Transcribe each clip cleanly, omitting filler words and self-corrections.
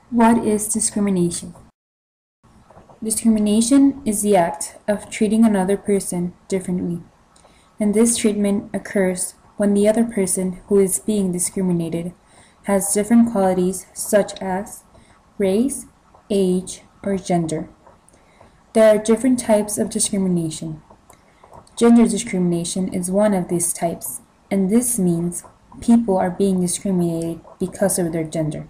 What is discrimination? Discrimination is the act of treating another person differently, and this treatment occurs when the other person who is being discriminated has different qualities such as race, age, or gender. There are different types of discrimination. Gender discrimination is one of these types, and this means people are being discriminated because of their gender.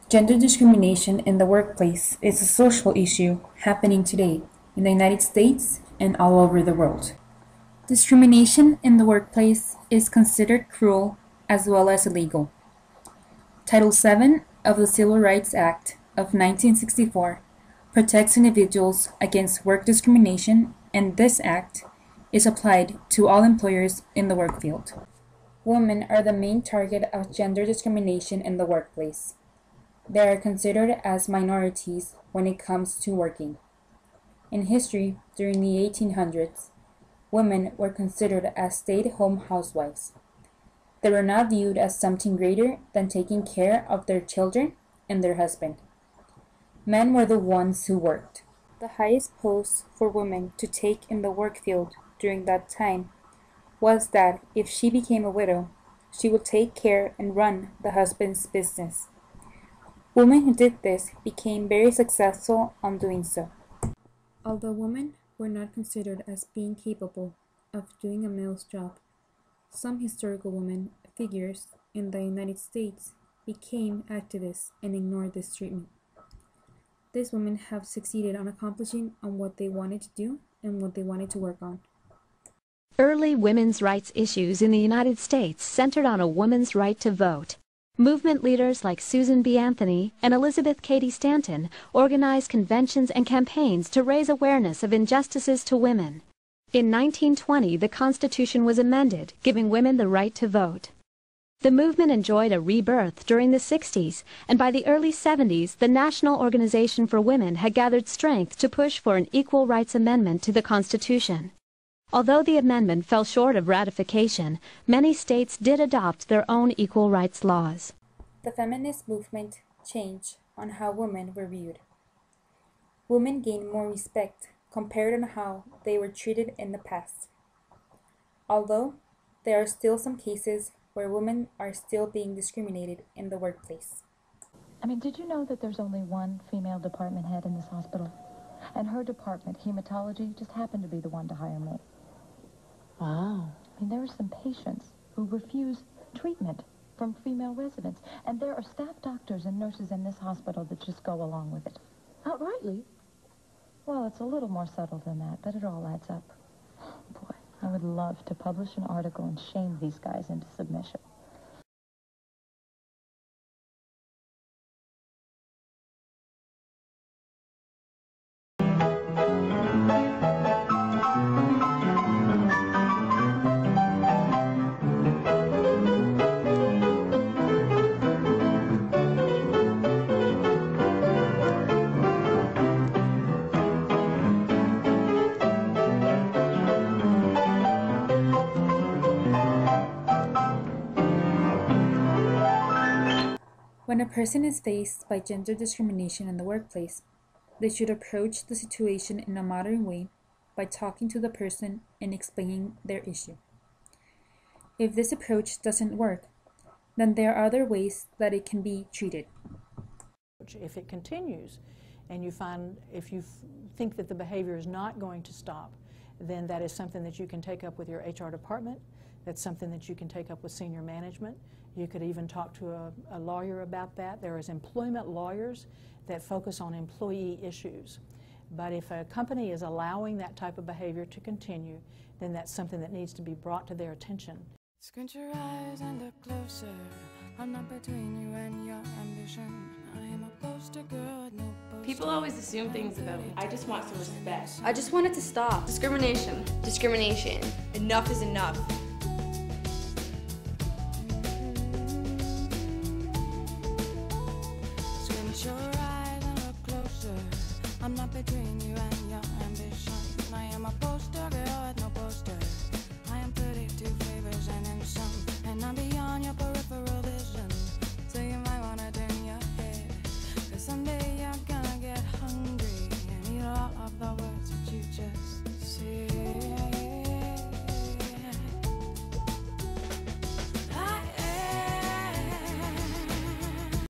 Gender discrimination in the workplace is a social issue happening today in the United States and all over the world. Discrimination in the workplace is considered cruel as well as illegal. Title VII of the Civil Rights Act of 1964 protects individuals against work discrimination, and this act is applied to all employers in the work field. Women are the main target of gender discrimination in the workplace. They are considered as minorities when it comes to working. In history, during the 1800s, women were considered as stay-at-home housewives. They were not viewed as something greater than taking care of their children and their husband. Men were the ones who worked. The highest post for women to take in the work field during that time was that if she became a widow, she would take care and run the husband's business. Women who did this became very successful on doing so. Although women were not considered as being capable of doing a male's job, some historical women figures in the United States became activists and ignored this treatment. These women have succeeded on accomplishing on what they wanted to do and what they wanted to work on. Early women's rights issues in the United States centered on a woman's right to vote. Movement leaders like Susan B. Anthony and Elizabeth Cady Stanton organized conventions and campaigns to raise awareness of injustices to women. In 1920, the Constitution was amended, giving women the right to vote. The movement enjoyed a rebirth during the 60s, and by the early 70s, the National Organization for Women had gathered strength to push for an equal rights amendment to the Constitution. Although the amendment fell short of ratification, many states did adopt their own equal rights laws. The feminist movement changed on how women were viewed. Women gained more respect compared to how they were treated in the past. Although there are still some cases where women are still being discriminated in the workplace. Did you know that there's only one female department head in this hospital? And her department, hematology, just happened to be the one to hire me. Wow. There are some patients who refuse treatment from female residents, and there are staff doctors and nurses in this hospital that just go along with it. Outrightly? Well, it's a little more subtle than that, but it all adds up. Boy, I would love to publish an article and shame these guys into submission. When a person is faced by gender discrimination in the workplace, they should approach the situation in a modern way by talking to the person and explaining their issue. If this approach doesn't work, then there are other ways that it can be treated. If it continues and if you think that the behavior is not going to stop, then that is something that you can take up with your HR department. That's something that you can take up with senior management. You could even talk to a lawyer about that. There is employment lawyers that focus on employee issues. But if a company is allowing that type of behavior to continue, then that's something that needs to be brought to their attention. Squint your eyes and look closer. I'm not between you and your ambition. I am a poster girl, no poster. People always assume things about me. I just want some respect. I just want it to stop. Discrimination. Discrimination. Enough is enough.